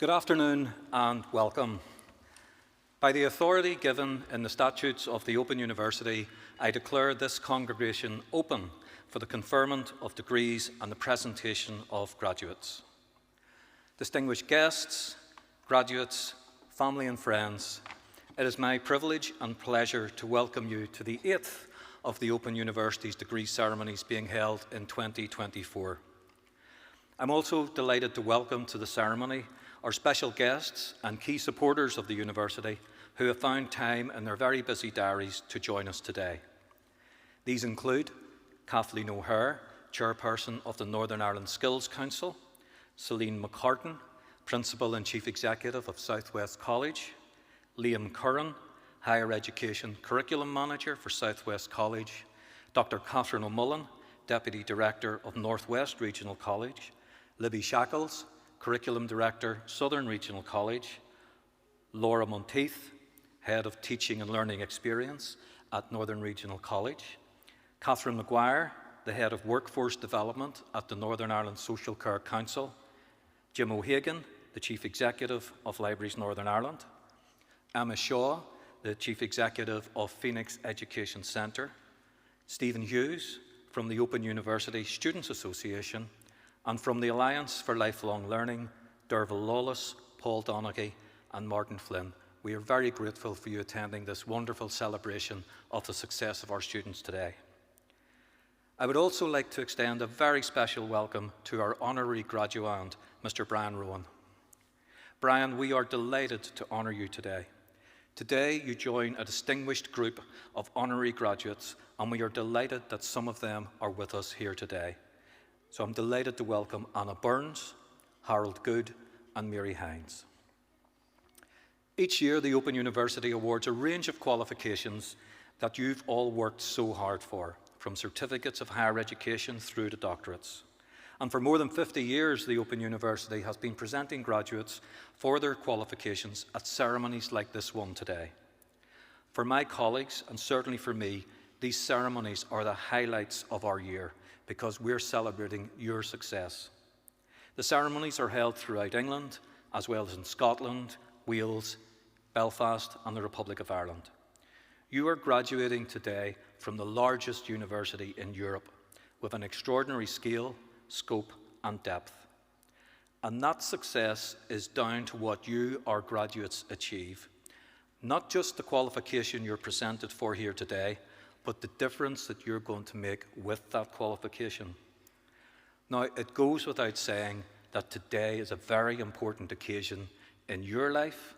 Good afternoon and welcome. By the authority given in the statutes of the Open University, I declare this congregation open for the conferment of degrees and the presentation of graduates. Distinguished guests, graduates, family and friends, it is my privilege and pleasure to welcome you to the 8th of the Open University's degree ceremonies being held in 2024. I'm also delighted to welcome to the ceremony our special guests and key supporters of the university who have found time in their very busy diaries to join us today. These include Kathleen O'Hare, Chairperson of the Northern Ireland Skills Council, Celine McCartan, Principal and Chief Executive of Southwest College, Liam Curran, Higher Education Curriculum Manager for Southwest College, Dr. Catherine O'Mullen, Deputy Director of Northwest Regional College, Libby Shackles, Curriculum Director, Southern Regional College, Laura Monteith, Head of Teaching and Learning Experience at Northern Regional College, Catherine McGuire, the Head of Workforce Development at the Northern Ireland Social Care Council, Jim O'Hagan, the Chief Executive of Libraries Northern Ireland, Emma Shaw, the Chief Executive of Phoenix Education Centre, Stephen Hughes from the Open University Students Association, and from the Alliance for Lifelong Learning, Derval Lawless, Paul Donaghy and Martin Flynn. We are very grateful for you attending this wonderful celebration of the success of our students today. I would also like to extend a very special welcome to our honorary graduand, Mr. Brian Rowan. Brian, we are delighted to honour you today. Today you join a distinguished group of honorary graduates, and we are delighted that some of them are with us here today. So I'm delighted to welcome Anna Burns, Harold Good and Mary Hines. Each year the Open University awards a range of qualifications that you've all worked so hard for, from certificates of higher education through to doctorates. And for more than 50 years the Open University has been presenting graduates for their qualifications at ceremonies like this one today. For my colleagues, and certainly for me, these ceremonies are the highlights of our year, because we're celebrating your success. The ceremonies are held throughout England, as well as in Scotland, Wales, Belfast and the Republic of Ireland. You are graduating today from the largest university in Europe, with an extraordinary scale, scope and depth. And that success is down to what you, our graduates, achieve. Not just the qualification you're presented for here today, but the difference that you're going to make with that qualification. Now, it goes without saying that today is a very important occasion in your life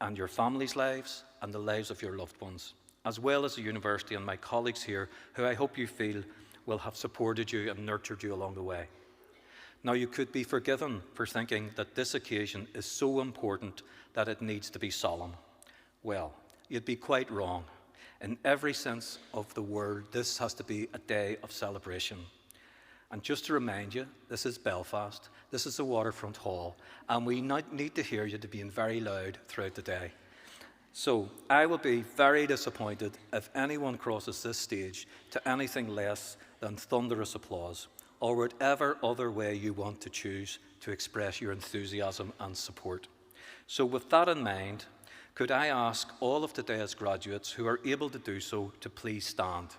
and your family's lives and the lives of your loved ones, as well as the university and my colleagues here, who I hope you feel will have supported you and nurtured you along the way. Now, you could be forgiven for thinking that this occasion is so important that it needs to be solemn. Well, you'd be quite wrong. In every sense of the word, this has to be a day of celebration. And just to remind you, this is Belfast, this is the Waterfront Hall, and we need to hear you to being very loud throughout the day. So I will be very disappointed if anyone crosses this stage to anything less than thunderous applause, or whatever other way you want to choose to express your enthusiasm and support. So with that in mind, could I ask all of today's graduates who are able to do so to please stand.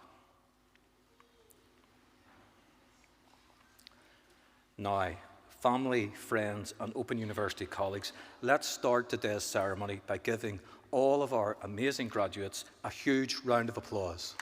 Now, family, friends and Open University colleagues, let's start today's ceremony by giving all of our amazing graduates a huge round of applause.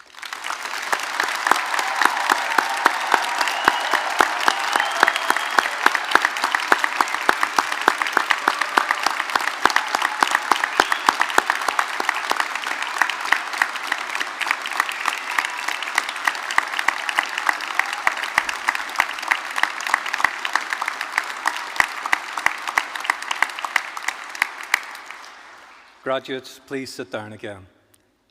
Graduates, please sit down again.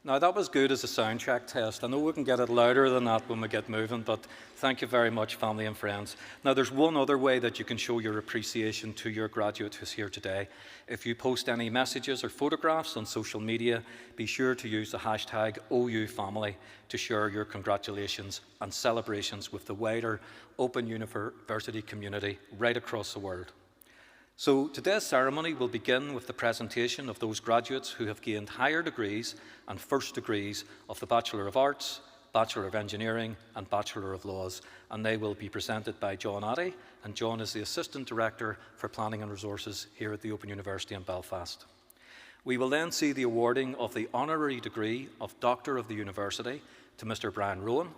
Now that was good as a sound check test. I know we can get it louder than that when we get moving, but thank you very much, family and friends. Now there's one other way that you can show your appreciation to your graduate who's here today. If you post any messages or photographs on social media, be sure to use the hashtag #OUFamily to share your congratulations and celebrations with the wider Open University community right across the world. So today's ceremony will begin with the presentation of those graduates who have gained higher degrees and first degrees of the Bachelor of Arts, Bachelor of Engineering and Bachelor of Laws, and they will be presented by John Addy, and John is the Assistant Director for Planning and Resources here at the Open University in Belfast. We will then see the awarding of the honorary degree of Doctor of the University to Mr. Brian Rowan,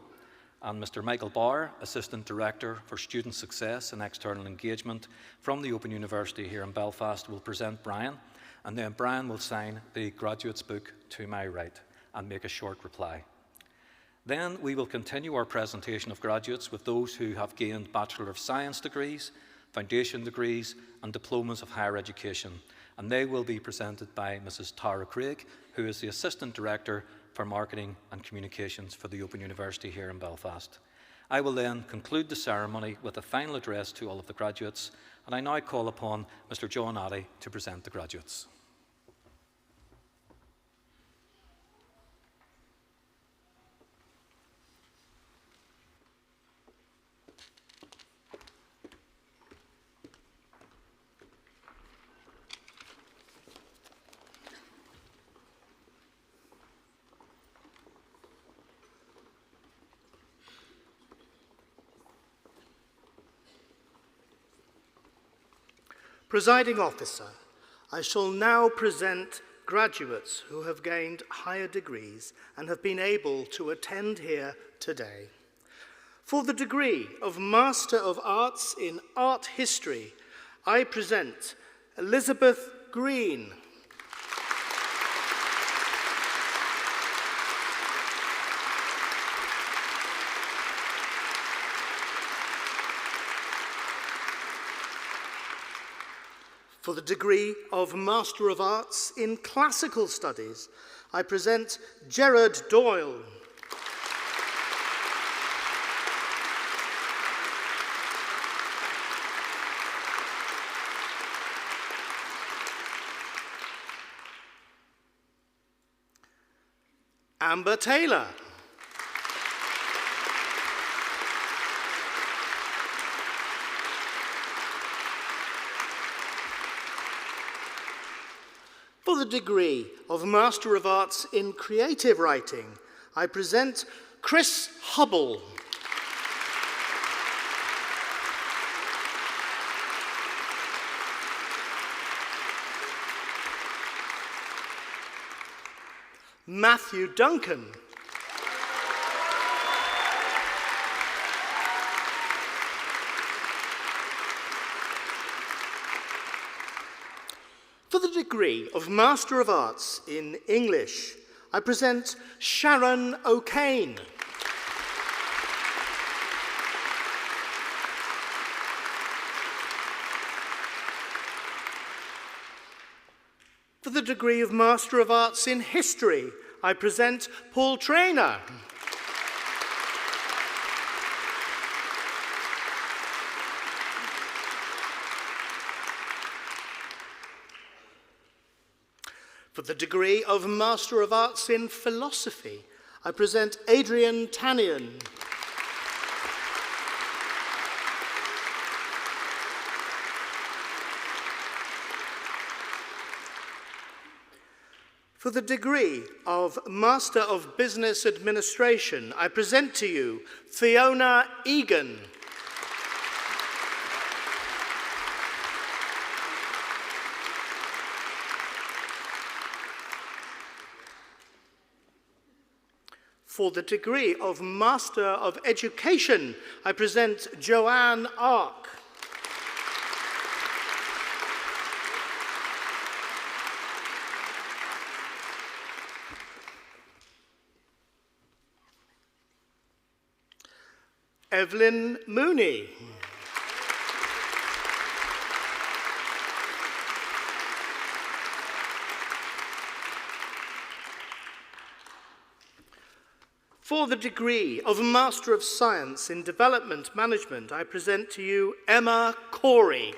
and Mr. Michael Bauer, Assistant Director for Student Success and External Engagement from the Open University here in Belfast, will present Brian, and then Brian will sign the graduate's book to my right and make a short reply. Then we will continue our presentation of graduates with those who have gained Bachelor of Science degrees, foundation degrees and diplomas of higher education, and they will be presented by Mrs. Tara Craig, who is the Assistant Director for Marketing and Communications for the Open University here in Belfast. I will then conclude the ceremony with a final address to all of the graduates, and I now call upon Mr. John Addy to present the graduates. Presiding Officer, I shall now present graduates who have gained higher degrees and have been able to attend here today. For the degree of Master of Arts in Art History, I present Elizabeth Green. For the degree of Master of Arts in Classical Studies, I present Gerard Doyle. Amber Taylor. For the degree of Master of Arts in Creative Writing, I present Chris Hubble. Matthew Duncan. For the degree of Master of Arts in English, I present Sharon O'Kane. For the degree of Master of Arts in History, I present Paul Traynor. For the degree of Master of Arts in Philosophy, I present Adrian Tannion. For the degree of Master of Business Administration, I present to you Fiona Egan. For the degree of Master of Education, I present Joanne Ark. Evelyn Mooney. For the degree of Master of Science in Development Management, I present to you Emma Corey.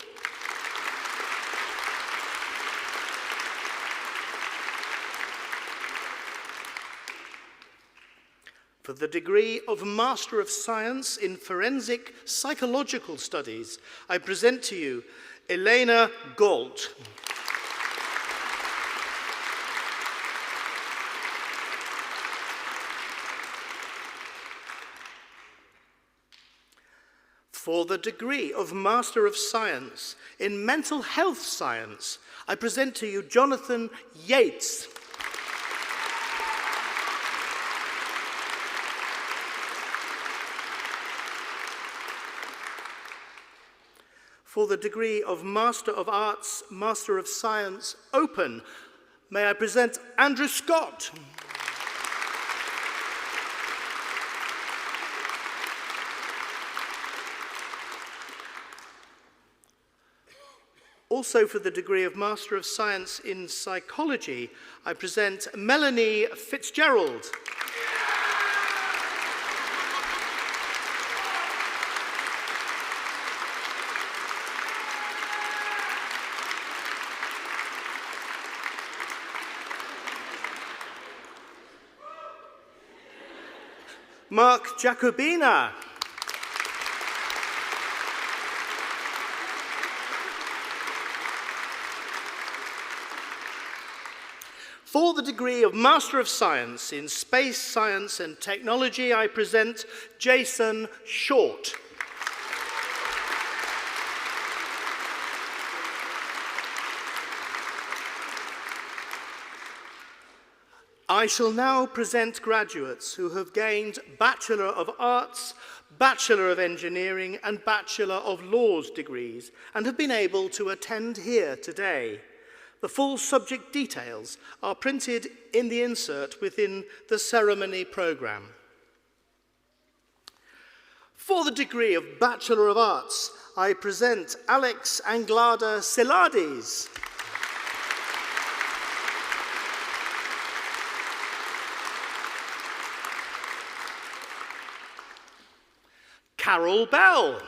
For the degree of Master of Science in Forensic Psychological Studies, I present to you Elena Galt. For the degree of Master of Science in Mental Health Science, I present to you Jonathan Yates. For the degree of Master of Arts, Master of Science Open, may I present Andrew Scott. Also for the degree of Master of Science in Psychology, I present Melanie Fitzgerald. Mark Jacobina. For the degree of Master of Science in Space Science and Technology, I present Jason Short. I shall now present graduates who have gained Bachelor of Arts, Bachelor of Engineering, and Bachelor of Laws degrees and have been able to attend here today. The full subject details are printed in the insert within the ceremony programme. For the degree of Bachelor of Arts, I present Alex Anglada Silades. Carol Bell.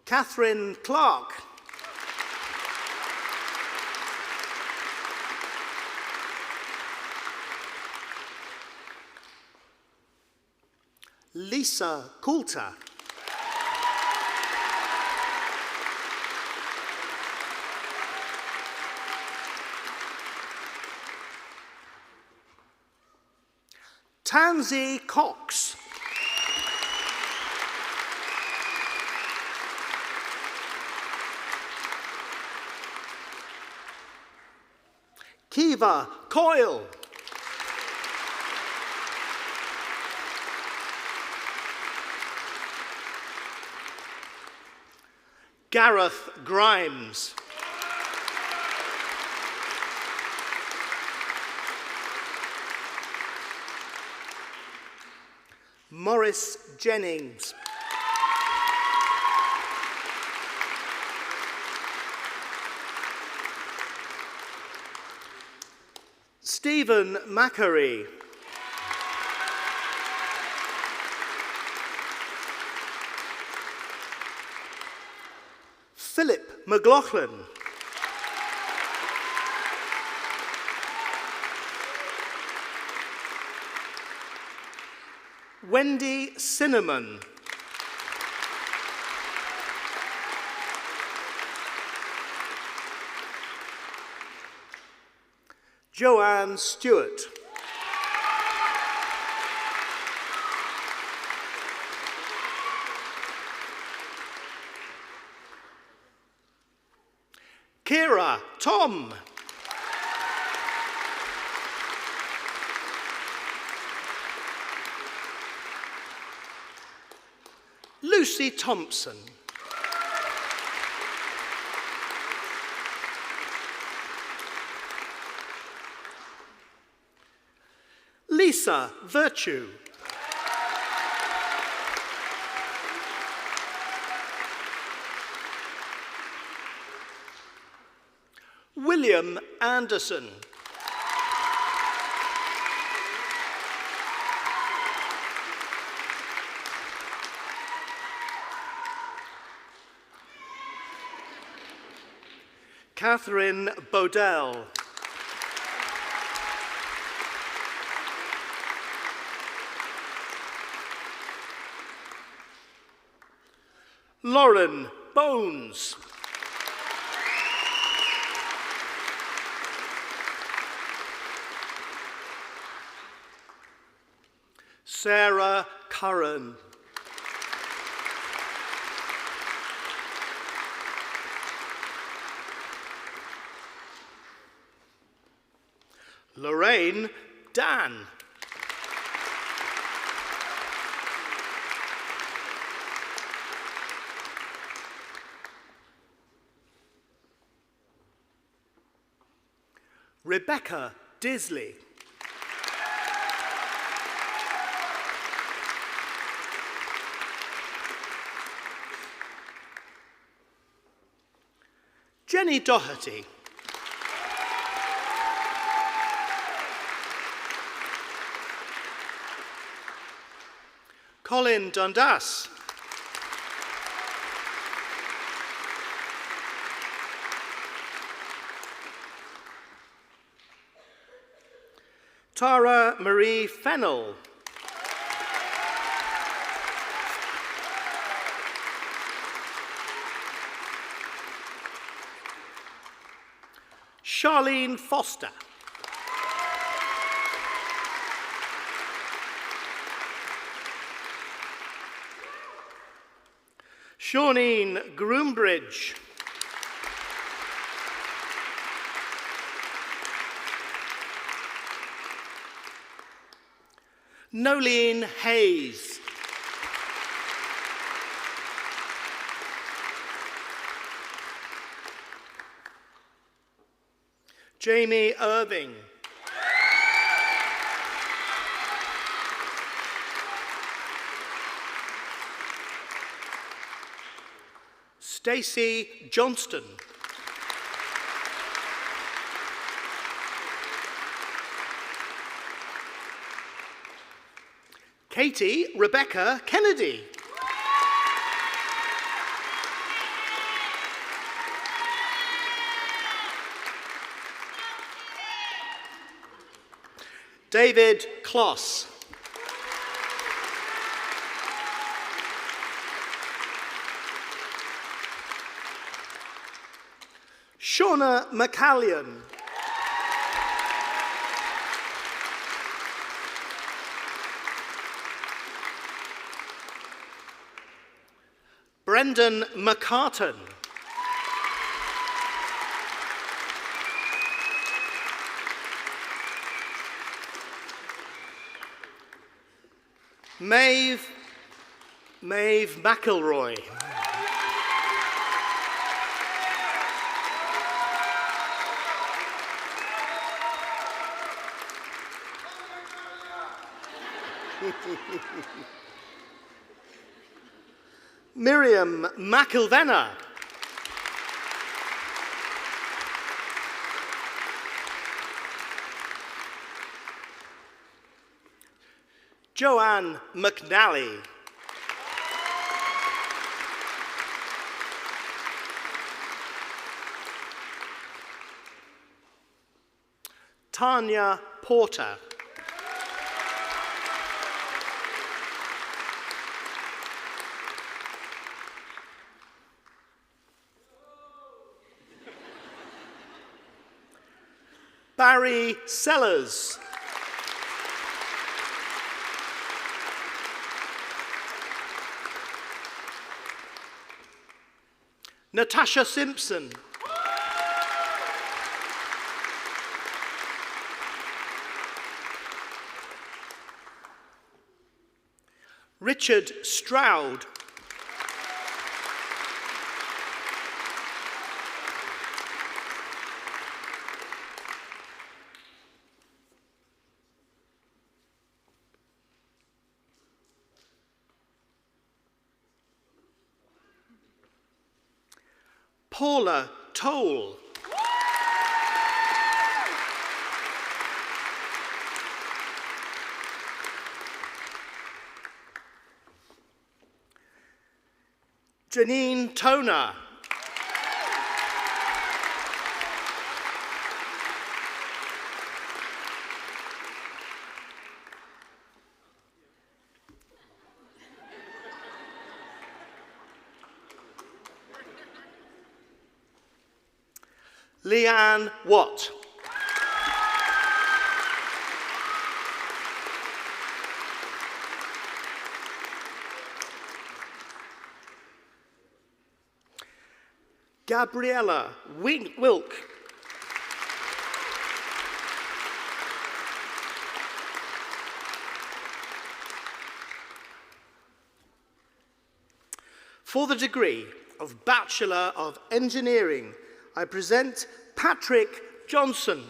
Catherine Clark. Lisa Coulter. Tansy Cox. Kiva Coyle. Gareth Grimes. Morris Jennings. Stephen Macquarie. Philip McLaughlin. Wendy Cinnamon. Joanne Stewart. Kira Tom. Lucy Thompson. Lisa Virtue. William Anderson. Catherine Bodell. Lauren Bones. Sarah Curran. Lorraine Dan. Rebecca Disley. Jenny Doherty. Colin Dundas. Tara Marie Fennell. Charlene Foster. Shauneen Groombridge. Nolene Hayes. Jamie Irving. Stacey Johnston. Katie Rebecca Kennedy. David Kloss. Shauna McCallion. Brendan McCartan. Maeve McElroy. Miriam McIlvenna. Joanne McNally. Tanya Porter. Barry Sellers. Natasha Simpson. Richard Stroud. Paula Toll. Janine Toner. Leanne Watt. Gabriella Wilk. For the degree of Bachelor of Engineering, I present Patrick Johnson.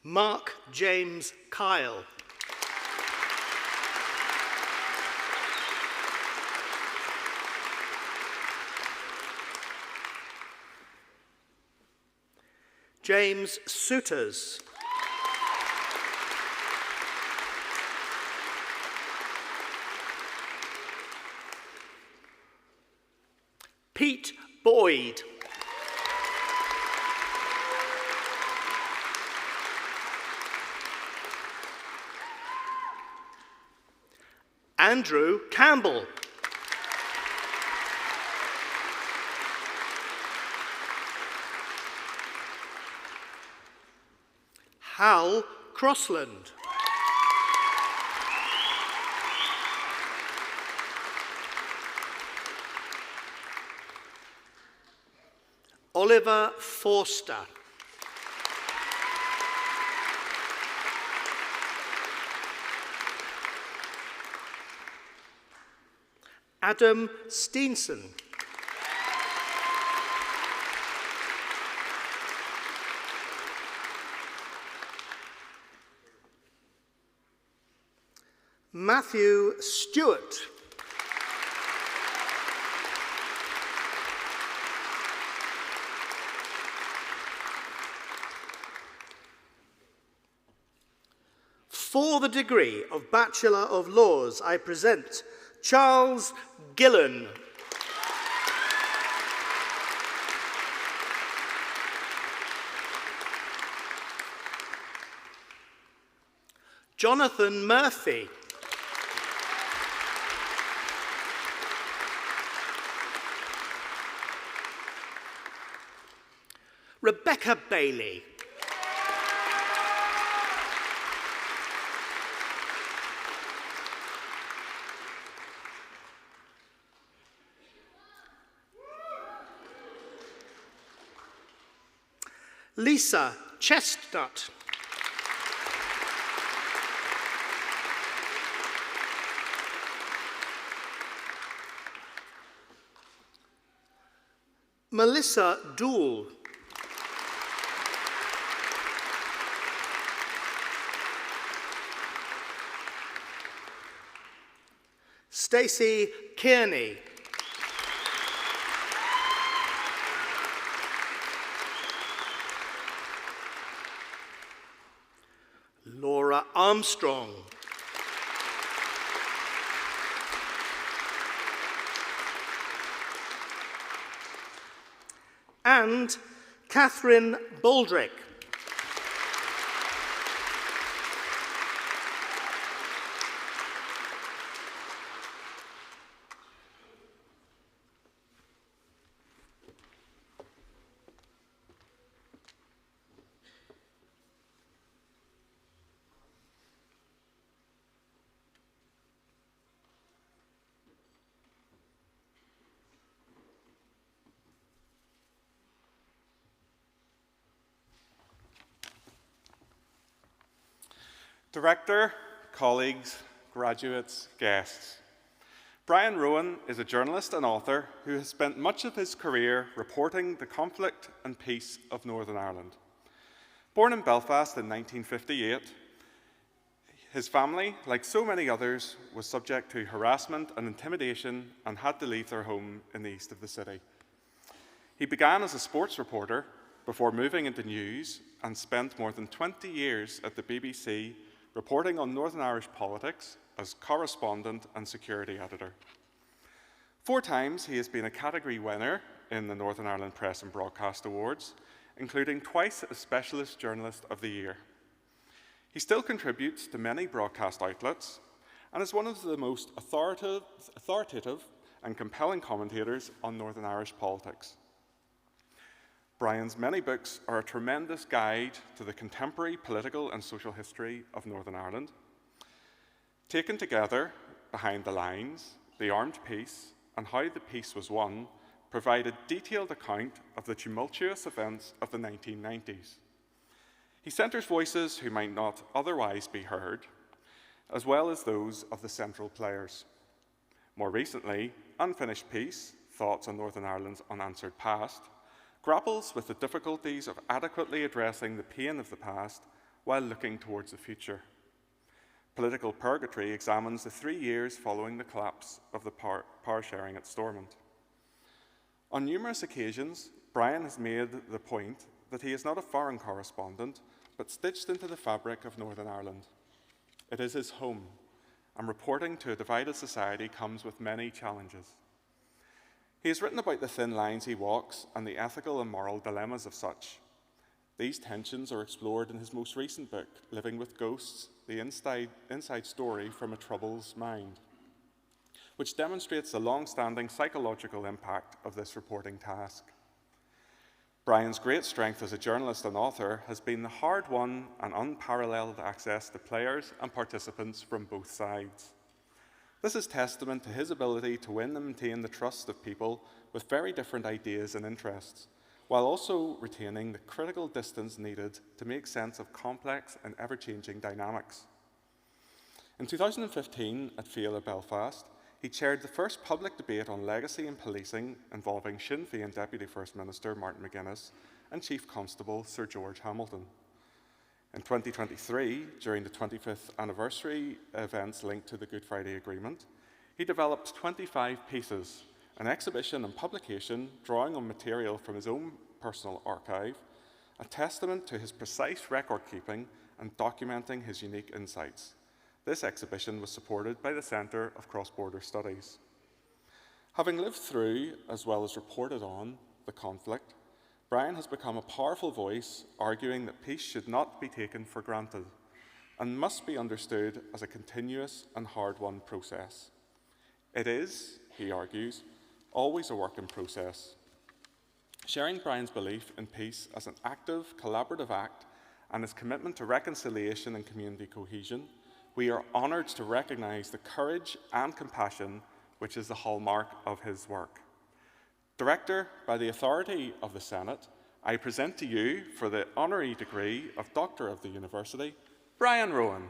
Mark James Kyle. James Souters. Pete Boyd. Andrew Campbell. Hal Crossland. Oliver Forster. Adam Steenson. Matthew Stewart. For the degree of Bachelor of Laws, I present Charles Gillen. Jonathan Murphy. Rebecca Bailey. Lisa Chestnut. Melissa Dool. Stacey Kearney. Laura Armstrong. And Catherine Baldrick. Director, colleagues, graduates, guests. Brian Rowan is a journalist and author who has spent much of his career reporting the conflict and peace of Northern Ireland. Born in Belfast in 1958, his family, like so many others, was subject to harassment and intimidation and had to leave their home in the east of the city. He began as a sports reporter before moving into news and spent more than 20 years at the BBC reporting on Northern Irish politics as correspondent and security editor. 4 times he has been a category winner in the Northern Ireland Press and Broadcast Awards, including twice as Specialist Journalist of the Year. He still contributes to many broadcast outlets and is one of the most authoritative and compelling commentators on Northern Irish politics. Brian's many books are a tremendous guide to the contemporary political and social history of Northern Ireland. Taken together, Behind the Lines, The Armed Peace, and How the Peace Was Won provide a detailed account of the tumultuous events of the 1990s. He centres voices who might not otherwise be heard, as well as those of the central players. More recently, Unfinished Peace, Thoughts on Northern Ireland's Unanswered Past, grapples with the difficulties of adequately addressing the pain of the past while looking towards the future. Political Purgatory examines the 3 years following the collapse of the power sharing at Stormont. On numerous occasions, Brian has made the point that he is not a foreign correspondent, but stitched into the fabric of Northern Ireland. It is his home, and reporting to a divided society comes with many challenges. He has written about the thin lines he walks and the ethical and moral dilemmas of such. These tensions are explored in his most recent book, Living with Ghosts, the inside story from a Troubles Mind, which demonstrates the long-standing psychological impact of this reporting task. Brian's great strength as a journalist and author has been the hard-won and unparalleled access to players and participants from both sides. This is testament to his ability to win and maintain the trust of people with very different ideas and interests, while also retaining the critical distance needed to make sense of complex and ever-changing dynamics. In 2015, at Fiala Belfast, he chaired the first public debate on legacy and policing involving Sinn Féin Deputy First Minister Martin McGuinness and Chief Constable Sir George Hamilton. In 2023, during the 25th anniversary events linked to the Good Friday Agreement, he developed 25 pieces, an exhibition and publication drawing on material from his own personal archive, a testament to his precise record-keeping and documenting his unique insights. This exhibition was supported by the Centre of Cross-Border Studies. Having lived through, as well as reported on, the conflict, Brian has become a powerful voice arguing that peace should not be taken for granted and must be understood as a continuous and hard-won process. It is, he argues, always a work in process. Sharing Brian's belief in peace as an active, collaborative act and his commitment to reconciliation and community cohesion, we are honoured to recognise the courage and compassion which is the hallmark of his work. Director, by the authority of the Senate, I present to you, for the honorary degree of Doctor of the University, Brian Rowan.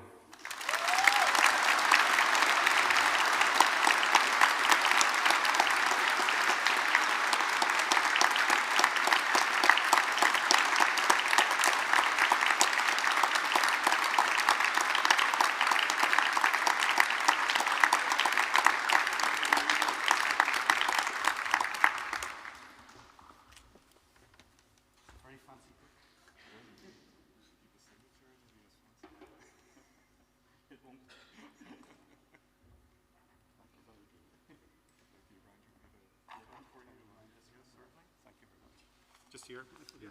Just here? Yeah.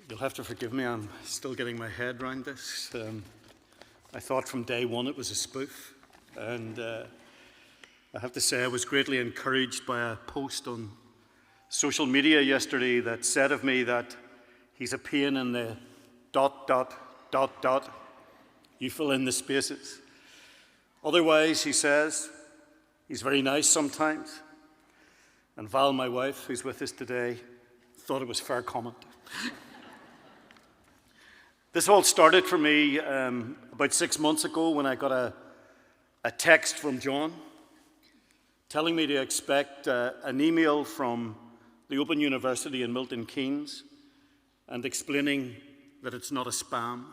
You'll have to forgive me, I'm still getting my head around this. I thought from day one it was a spoof, and I have to say I was greatly encouraged by a post on social media yesterday that said of me that he's a pain in the ... You fill in the spaces. Otherwise, he says, he's very nice sometimes. And Val, my wife, who's with us today, thought it was fair comment. This all started for me about 6 months ago when I got a text from John telling me to expect an email from the Open University in Milton Keynes and explaining that it's not a spam.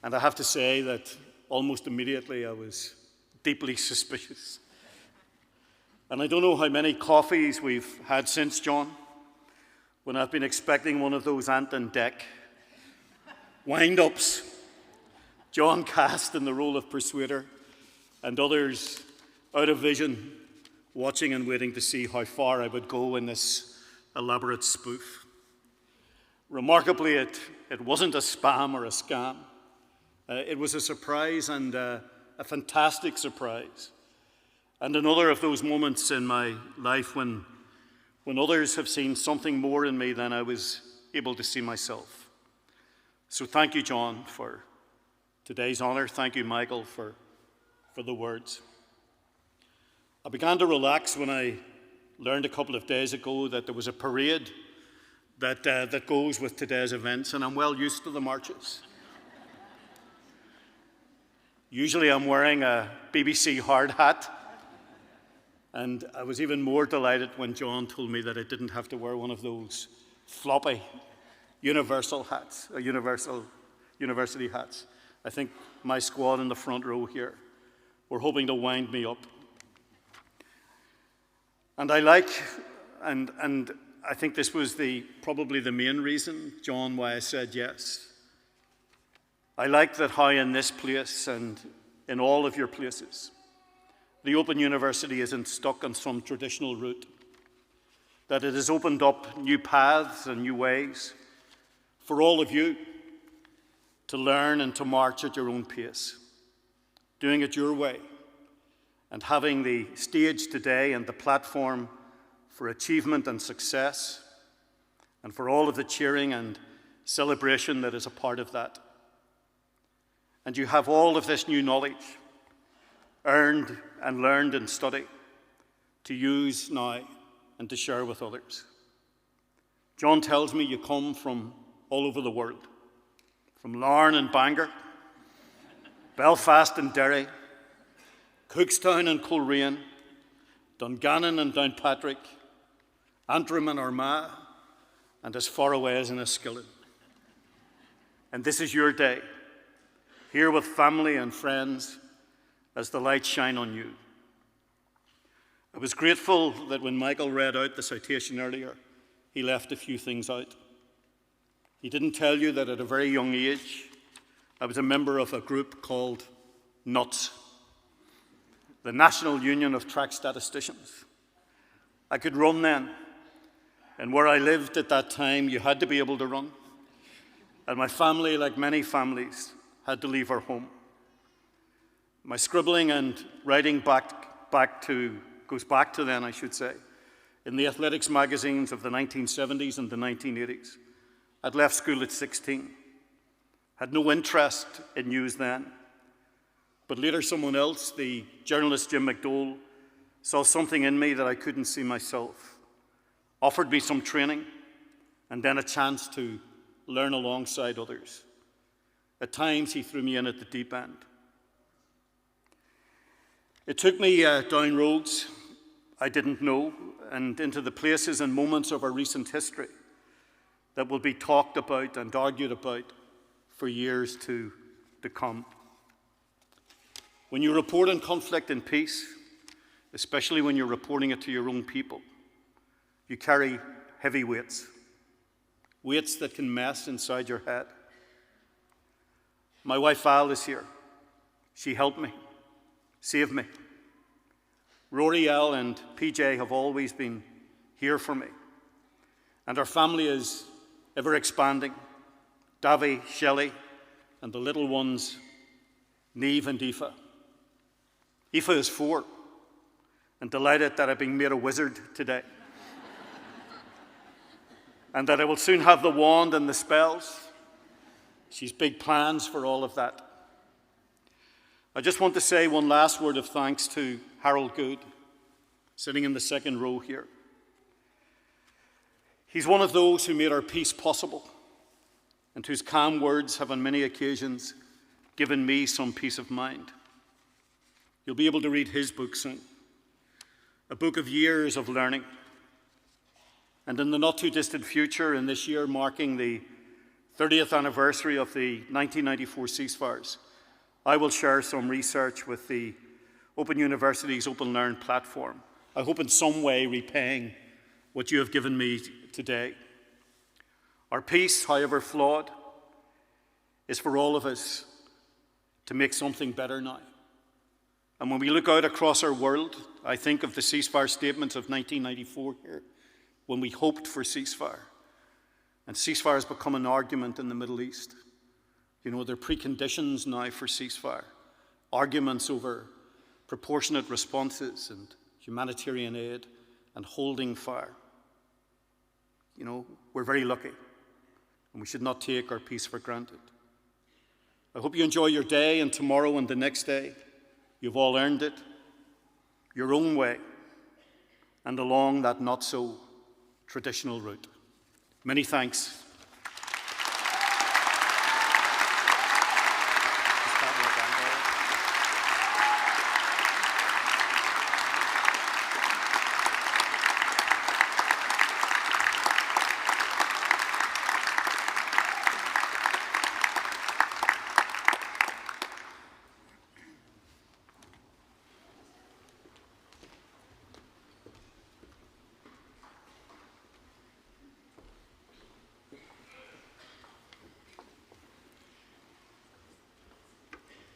And I have to say that almost immediately I was deeply suspicious. And I don't know how many coffees we've had since, John, when I've been expecting one of those Ant and Dec wind-ups. John cast in the role of persuader, and others out of vision, watching and waiting to see how far I would go in this elaborate spoof. Remarkably, it wasn't a spam or a scam. It was a surprise, and a fantastic surprise. And another of those moments in my life when others have seen something more in me than I was able to see myself. So thank you, John, for today's honor. Thank you, Michael, for the words. I began to relax when I learned a couple of days ago that there was a parade that goes with today's events, and I'm well used to the marches. Usually I'm wearing a BBC hard hat, and I was even more delighted when John told me that I didn't have to wear one of those floppy universal hats, universal university hats. I think my squad in the front row here were hoping to wind me up. And I think this was probably the main reason, John, why I said yes. I like that how in this place and in all of your places, the Open University isn't stuck on some traditional route, that it has opened up new paths and new ways for all of you to learn and to march at your own pace, doing it your way, and having the stage today and the platform for achievement and success, and for all of the cheering and celebration that is a part of that. And you have all of this new knowledge, earned and learned in study, to use now and to share with others. John tells me you come from all over the world, from Larne and Bangor, Belfast and Derry, Cookstown and Coleraine, Dungannon and Downpatrick, Antrim and Armagh, and as far away as Enniskillen. And this is your day, here with family and friends as the lights shine on you. I was grateful that when Michael read out the citation earlier, he left a few things out. He didn't tell you that at a very young age, I was a member of a group called NUTS, the National Union of Track Statisticians. I could run then, and where I lived at that time, you had to be able to run. And my family, like many families, had to leave our home. My scribbling and writing goes back to then, I should say, in the athletics magazines of the 1970s and the 1980s. I'd left school at 16, had no interest in news then. But later someone else, the journalist Jim McDowell, saw something in me that I couldn't see myself, offered me some training, and then a chance to learn alongside others. At times, he threw me in at the deep end. It took me down roads I didn't know and into the places and moments of our recent history that will be talked about and argued about for years to come. When you report on conflict and peace, especially when you're reporting it to your own people, you carry heavy weights that can mess inside your head. My wife Val is here. She helped me, saved me. Rory L and PJ have always been here for me. And our family is ever expanding. Davy, Shelley, and the little ones, Neve and Aoife. Aoife is 4, and delighted that I've been made a wizard today. And that I will soon have the wand and the spells. She's big plans for all of that. I just want to say one last word of thanks to Harold Good, sitting in the second row here. He's one of those who made our peace possible and whose calm words have on many occasions given me some peace of mind. You'll be able to read his book soon, a book of years of learning. And in the not-too-distant future, in this year marking the 30th anniversary of the 1994 ceasefires, I will share some research with the Open University's Open Learn platform. I hope in some way repaying what you have given me today. Our peace, however flawed, is for all of us to make something better now. And when we look out across our world, I think of the ceasefire statements of 1994 here, when we hoped for ceasefire. And ceasefire has become an argument in the Middle East. You know, there are preconditions now for ceasefire, arguments over proportionate responses and humanitarian aid and holding fire. You know, we're very lucky, and we should not take our peace for granted. I hope you enjoy your day and tomorrow and the next day. You've all earned it, your own way, and along that not-so-traditional route. Many thanks.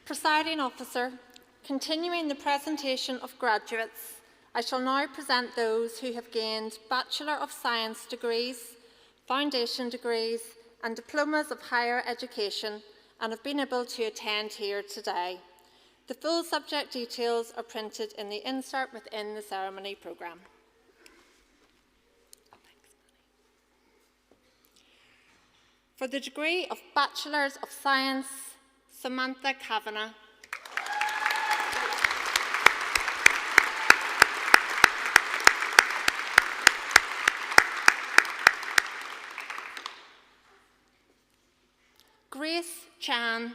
Presiding Officer, continuing the presentation of graduates, I shall now present those who have gained Bachelor of Science degrees, foundation degrees and diplomas of higher education and have been able to attend here today. The full subject details are printed in the insert within the ceremony programme. For the degree of Bachelors of Science, Samantha Kavanagh. Grace Chan.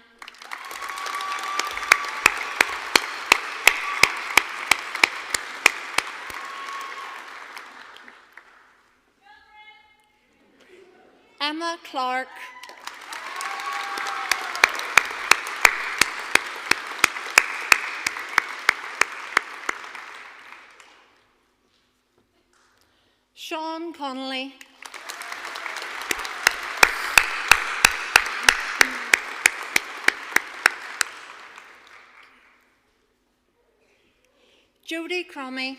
Emma Clark. Sean Connolly. Jodie Cromie.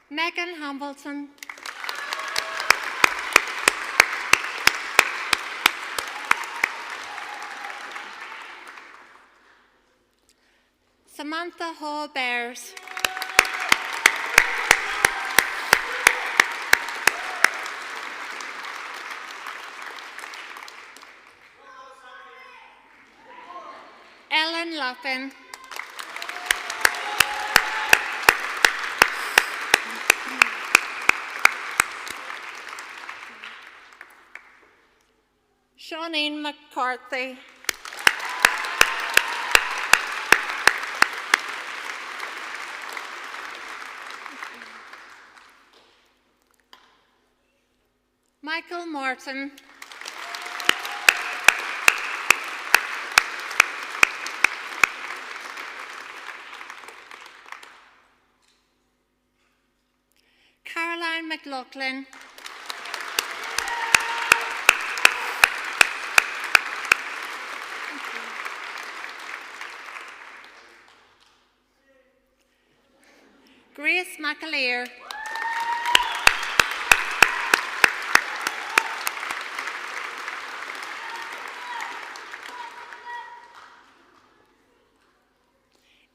Megan Hambleton. Samantha Hall Bears. Ellen Lappin. Shawneen McCarthy. Michael Martin. Caroline McLaughlin. Grace McAleer.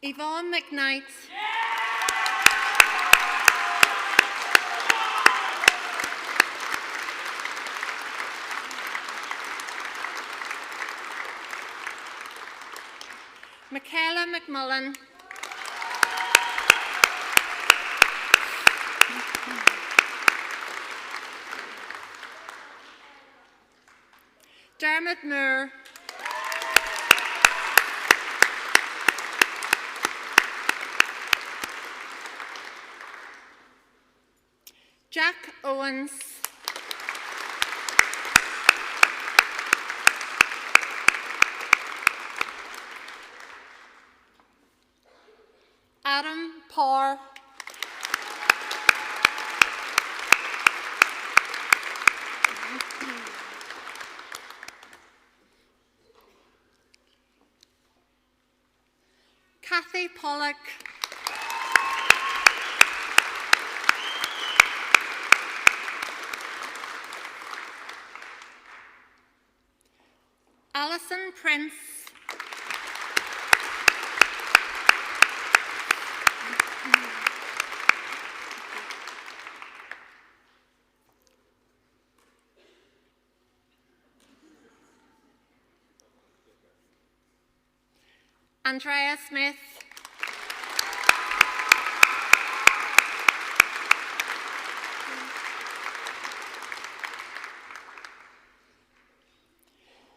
Yvonne McKnight. Michaela McMullen. Dermot Moore. Jack Owens. Adam Parr. Pollock, Alison Prince, Andrea Smith,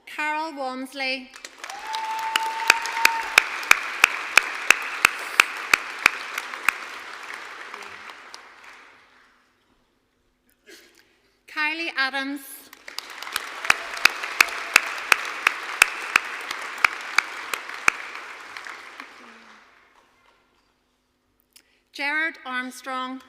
Carol Walmsley, Kylie Adams, Gerard Armstrong,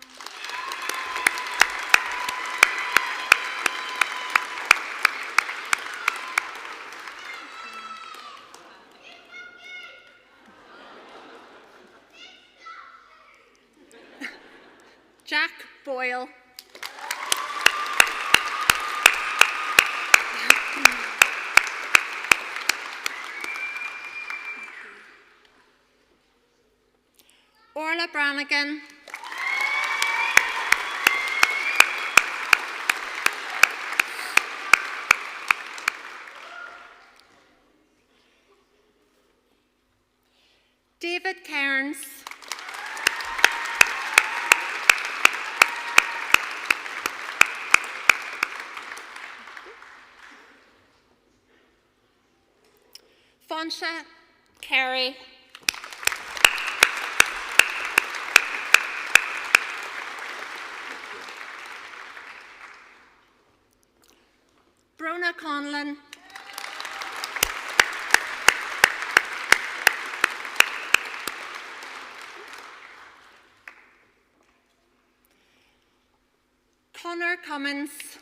Jack Boyle, Orla Brannigan, David Cairns, Fonsha Carey, Brona Conlon, Connor Cummins,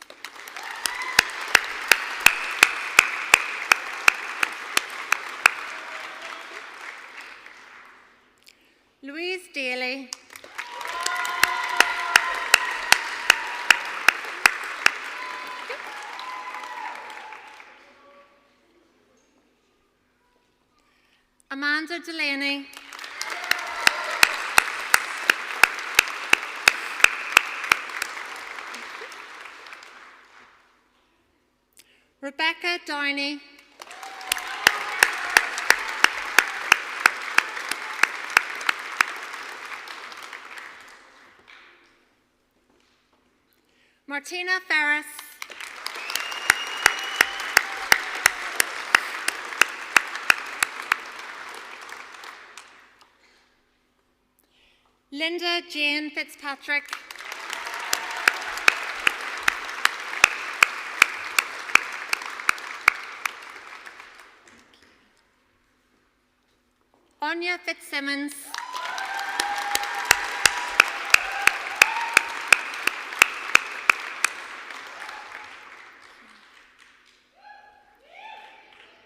Louise Daly, Amanda Delaney, Rebecca Downey, Martina Ferris, Linda Jane Fitzpatrick, Anya Fitzsimmons,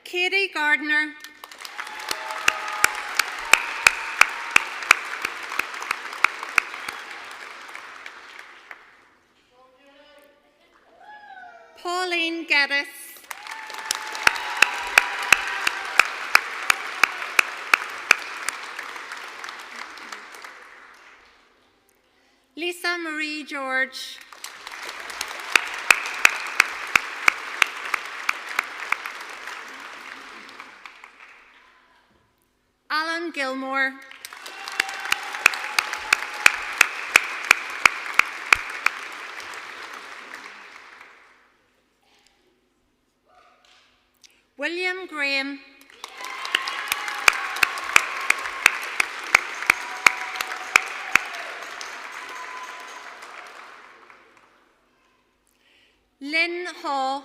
Katie Gardner, Pauline Geddes, Lisa Marie George, Alan Gilmore, William Graham, Lynn Hall,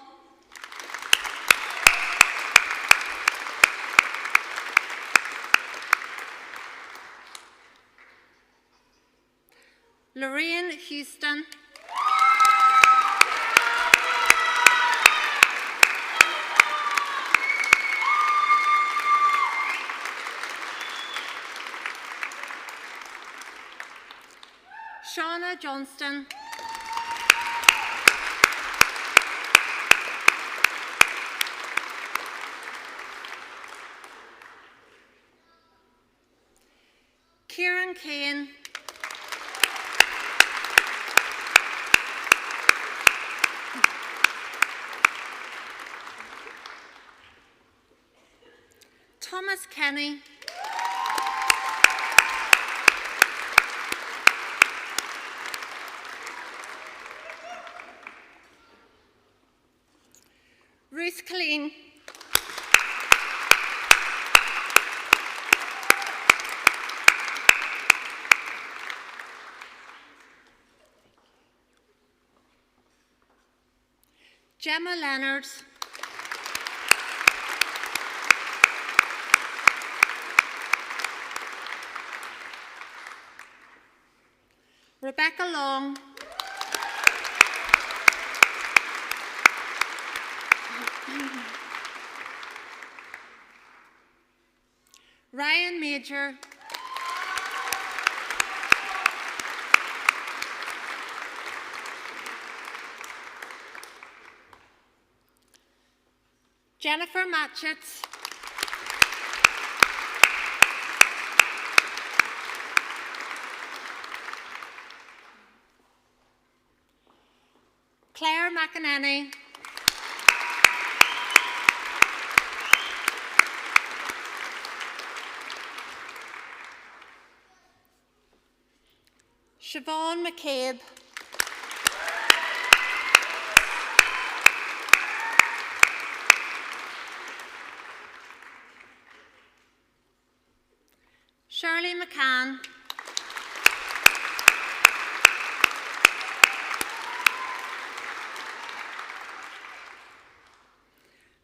Lorraine Houston, Shauna Johnston. Kieran Kane. Thomas Kenny. Ruth Colleen. Gemma Leonard. Rebecca Long. Ryan Major. Jennifer Matchett. Claire McEnany. Siobhan McCabe. Shirley McCann.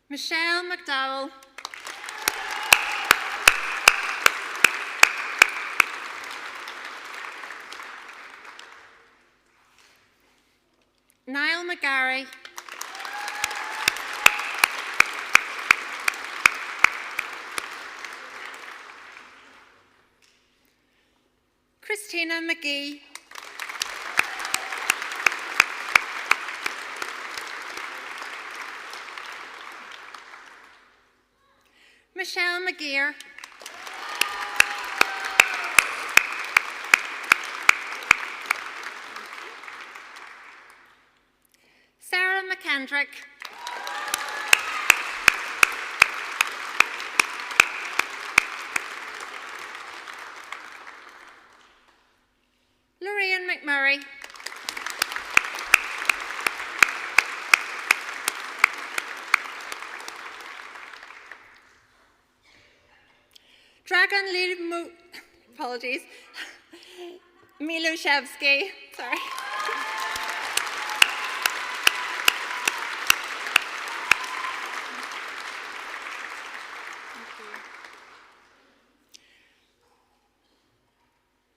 Michelle McDowell. Niall McGarry. Christina McGee. Michelle McGeer. Sarah McKendrick. Lorraine McMurray. Dragan apologies, Miloszewski, sorry.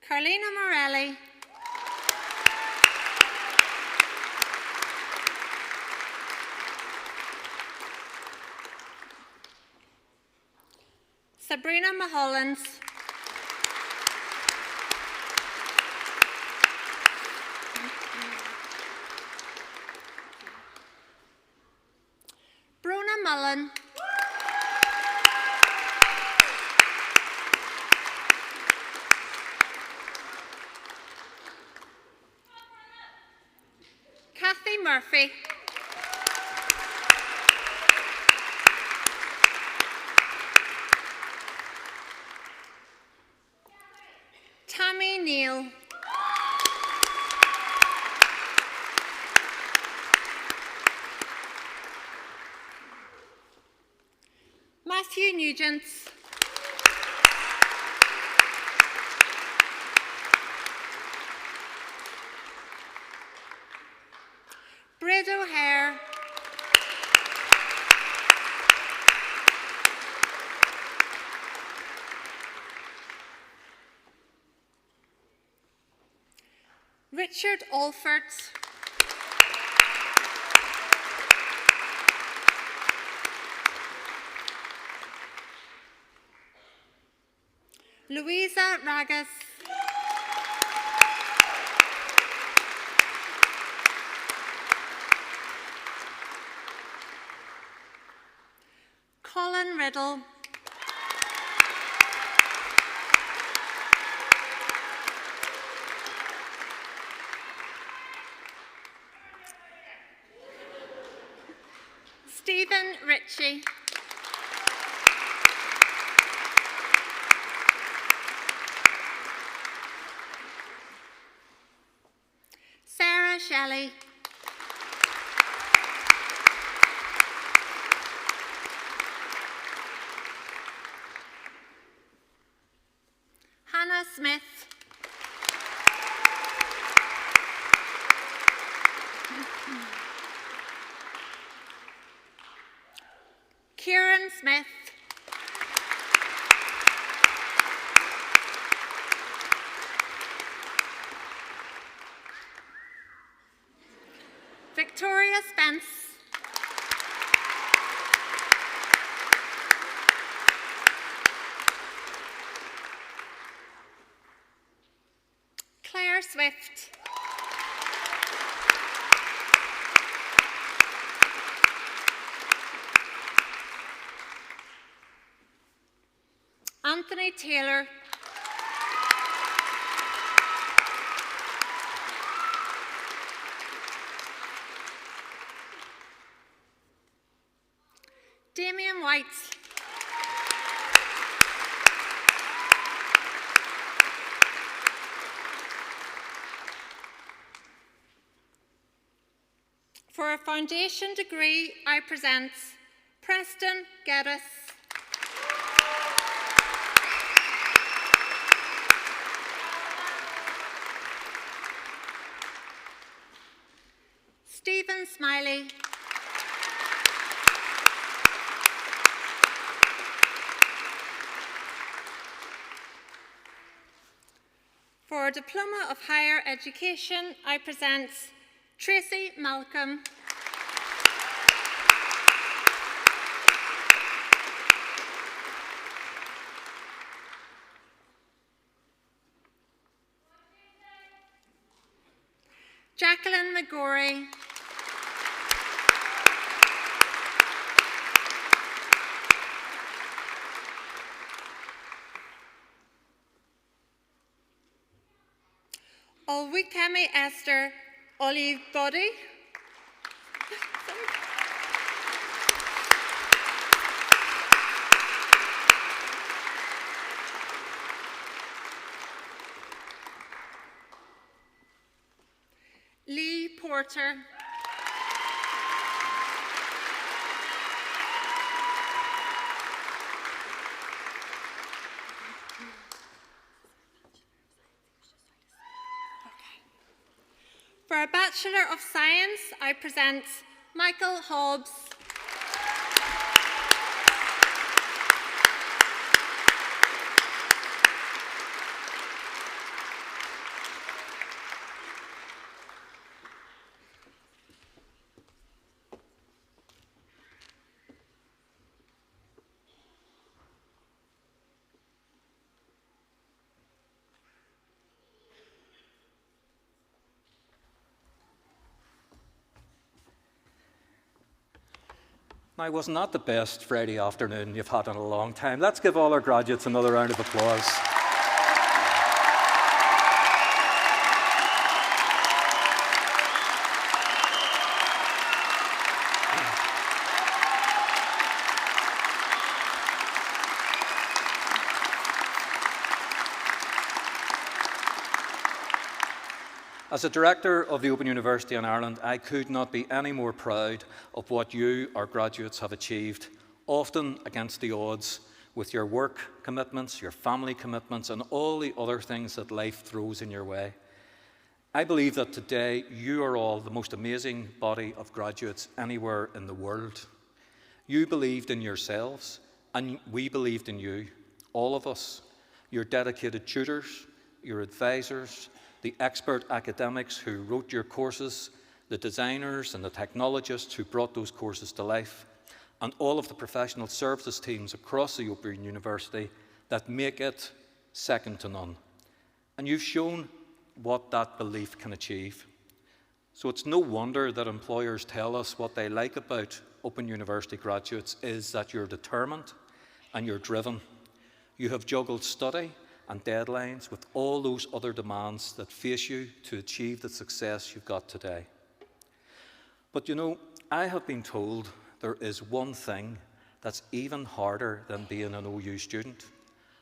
Carlina Morelli. Sabrina Mahollins. Bruna Mullen. Kathy Murphy. Tammy Neal. Matthew Nugents. Brid O'Hare. Richard Alford. Louisa Ragas. Riddle, Stephen Ritchie, Sarah Shelley, Hannah Smith, Kieran Smith, Victoria Spence, Claire Swift, Anthony Taylor, Damien White, for a foundation degree, I present Preston Geddes, Stephen Smiley, for a Diploma of Higher Education, I present Tracy Malcolm, Jacqueline McGorry, Olwikemi Esther Olivebody, Lee Porter, for a Bachelor of Science, I present Michael Hobbs, Now, wasn't that the best Friday afternoon you've had in a long time? Let's give all our graduates another round of applause. As a director of the Open University in Ireland, I could not be any more proud of what you, our graduates, have achieved, often against the odds with your work commitments, your family commitments, and all the other things that life throws in your way. I believe that today you are all the most amazing body of graduates anywhere in the world. You believed in yourselves, and we believed in you, all of us, your dedicated tutors, your advisors, the expert academics who wrote your courses, the designers and the technologists who brought those courses to life, and all of the professional services teams across the Open University that make it second to none. And you've shown what that belief can achieve. So it's no wonder that employers tell us what they like about Open University graduates is that you're determined, and you're driven. You have juggled study and deadlines with all those other demands that face you to achieve the success you've got today. But you know, I have been told there is one thing that's even harder than being an OU student,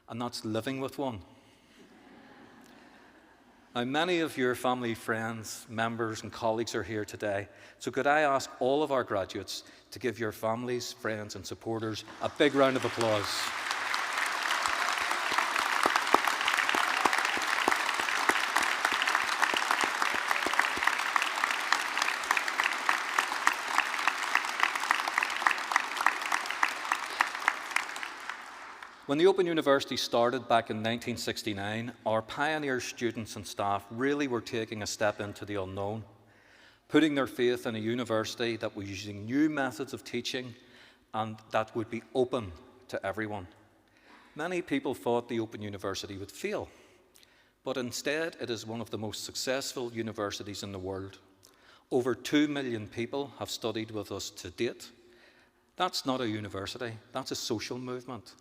and that's living with one. Now, many of your family, friends, members and colleagues are here today, so could I ask all of our graduates to give your families, friends and supporters a big round of applause. When the Open University started back in 1969, our pioneer students and staff really were taking a step into the unknown, putting their faith in a university that was using new methods of teaching and that would be open to everyone. Many people thought the Open University would fail, but instead it is one of the most successful universities in the world. Over 2 million people have studied with us to date. That's not a university, that's a social movement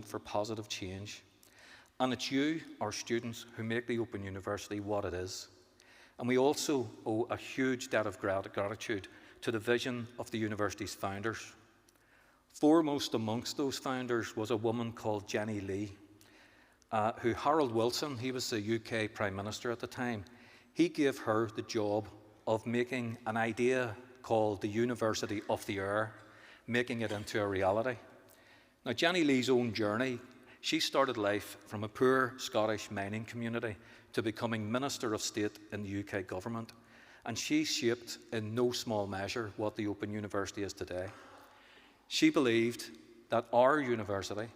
for positive change. And it's you, our students, who make the Open University what it is. And we also owe a huge debt of gratitude to the vision of the university's founders. Foremost amongst those founders was a woman called Jenny Lee, who Harold Wilson, he was the UK Prime Minister at the time, he gave her the job of making an idea called the University of the Air, making it into a reality. Now, Jenny Lee's own journey, she started life from a poor Scottish mining community to becoming Minister of State in the UK government, and she shaped in no small measure what the Open University is today. She believed that our university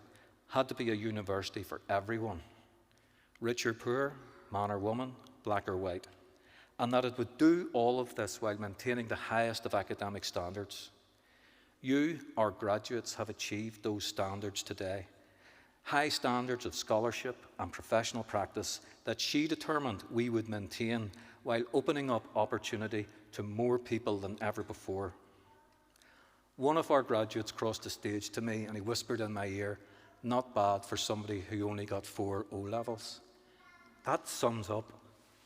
had to be a university for everyone, rich or poor, man or woman, black or white, and that it would do all of this while maintaining the highest of academic standards. You, our graduates, have achieved those standards today. High standards of scholarship and professional practice that she determined we would maintain while opening up opportunity to more people than ever before. One of our graduates crossed the stage to me and he whispered in my ear, "Not bad for somebody who only got 4 O-levels." That sums up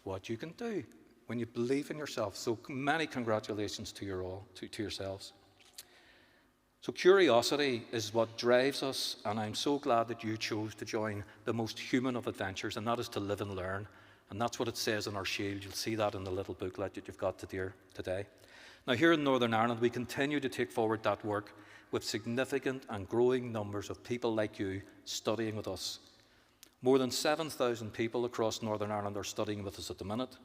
what you can do when you believe in yourself. So many congratulations to yourselves. So curiosity is what drives us, and I'm so glad that you chose to join the most human of adventures, and that is to live and learn. And that's what it says on our shield. You'll see that in the little booklet that you've got today. Now, here in Northern Ireland, we continue to take forward that work with significant and growing numbers of people like you studying with us. More than 7,000 people across Northern Ireland are studying with us at the minute,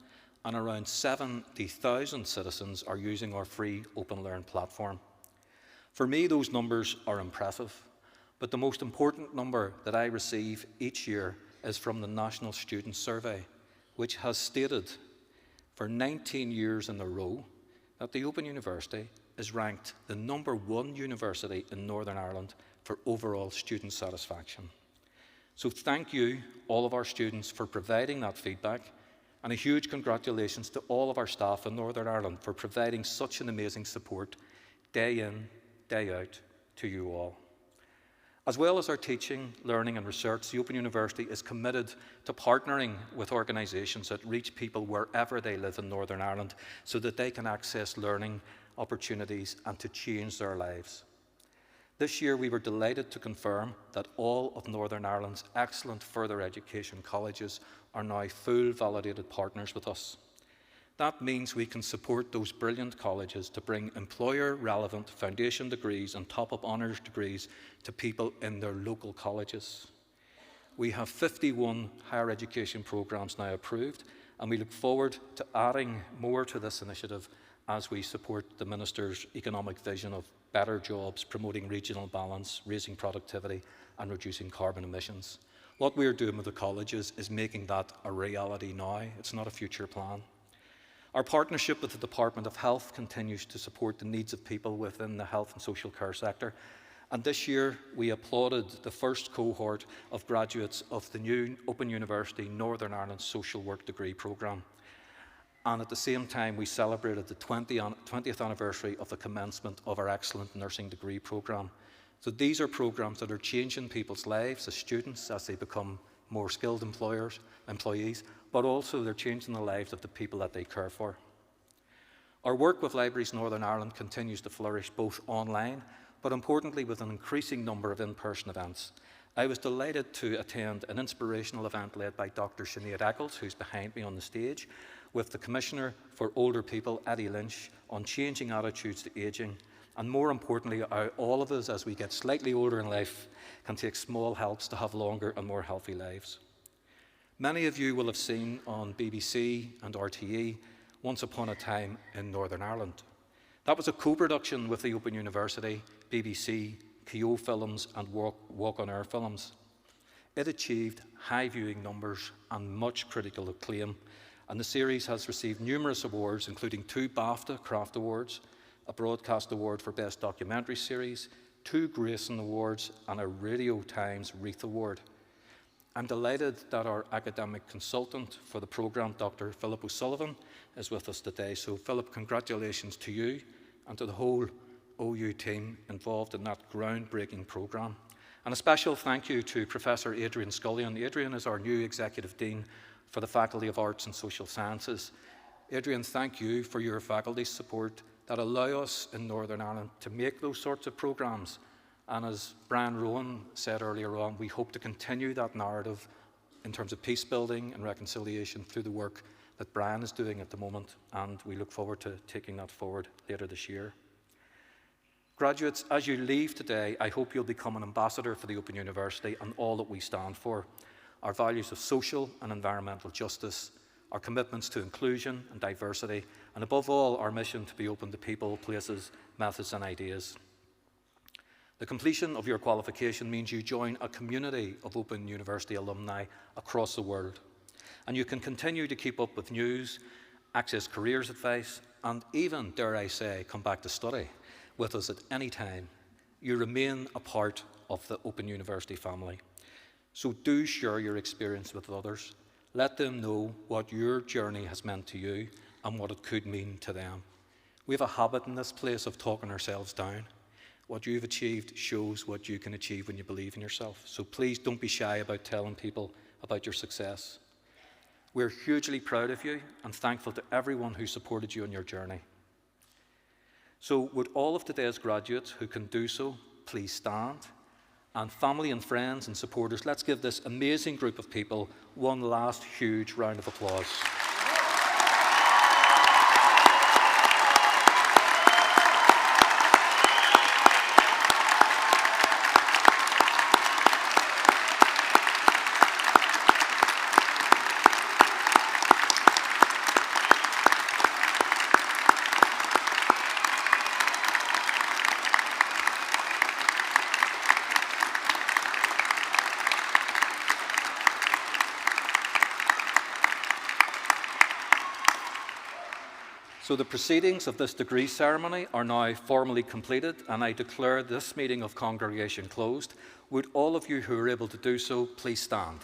and around 70,000 citizens are using our free Open Learn platform. For me, those numbers are impressive, but the most important number that I receive each year is from the National Student Survey, which has stated for 19 years in a row that the Open University is ranked the #1 university in Northern Ireland for overall student satisfaction. So thank you, all of our students, for providing that feedback, and a huge congratulations to all of our staff in Northern Ireland for providing such an amazing support day in, day out to you all. As well as our teaching, learning and research, the Open University is committed to partnering with organisations that reach people wherever they live in Northern Ireland so that they can access learning opportunities and to change their lives. This year we were delighted to confirm that all of Northern Ireland's excellent further education colleges are now full validated partners with us. That means we can support those brilliant colleges to bring employer-relevant foundation degrees and top-up honours degrees to people in their local colleges. We have 51 higher education programmes now approved, and we look forward to adding more to this initiative as we support the Minister's economic vision of better jobs, promoting regional balance, raising productivity and reducing carbon emissions. What we are doing with the colleges is making that a reality now. It's not a future plan. Our partnership with the Department of Health continues to support the needs of people within the health and social care sector. And this year, we applauded the first cohort of graduates of the new Open University Northern Ireland Social Work degree programme. And at the same time, we celebrated the 20th anniversary of the commencement of our excellent nursing degree programme. So these are programs that are changing people's lives as students as they become more skilled employees, but also they're changing the lives of the people that they care for. Our work with Libraries Northern Ireland continues to flourish both online, but importantly with an increasing number of in-person events. I was delighted to attend an inspirational event led by Dr. Sinead Eccles, who's behind me on the stage, with the Commissioner for Older People, Eddie Lynch, on changing attitudes to ageing, and more importantly, how all of us, as we get slightly older in life, can take small helps to have longer and more healthy lives. Many of you will have seen on BBC and RTE Once Upon a Time in Northern Ireland. That was a co-production with the Open University, BBC, Keogh Films and Walk on Air Films. It achieved high viewing numbers and much critical acclaim, and the series has received numerous awards, including 2 BAFTA Craft Awards, a Broadcast Award for Best Documentary Series, 2 Grayson Awards, and a Radio Times Wreath Award. I'm delighted that our academic consultant for the programme, Dr. Philip O'Sullivan, is with us today. So, Philip, congratulations to you and to the whole OU team involved in that groundbreaking programme. And a special thank you to Professor Adrian Scullion. Adrian is our new Executive Dean for the Faculty of Arts and Social Sciences. Adrian, thank you for your faculty's support that allow us in Northern Ireland to make those sorts of programmes. And as Brian Rowan said earlier on, we hope to continue that narrative in terms of peace building and reconciliation through the work that Brian is doing at the moment, and we look forward to taking that forward later this year. Graduates, as you leave today, I hope you'll become an ambassador for the Open University and all that we stand for. Our values of social and environmental justice, our commitments to inclusion and diversity, and above all, our mission to be open to people, places, methods and ideas. The completion of your qualification means you join a community of Open University alumni across the world, and you can continue to keep up with news, access careers advice, and even, dare I say, come back to study with us at any time. You remain a part of the Open University family. So do share your experience with others. Let them know what your journey has meant to you and what it could mean to them. We have a habit in this place of talking ourselves down. What you've achieved shows what you can achieve when you believe in yourself. So please don't be shy about telling people about your success. We're hugely proud of you and thankful to everyone who supported you on your journey. So would all of today's graduates who can do so, please stand. And family and friends and supporters, let's give this amazing group of people one last huge round of applause. So the proceedings of this degree ceremony are now formally completed, and I declare this meeting of congregation closed. Would all of you who are able to do so, please stand.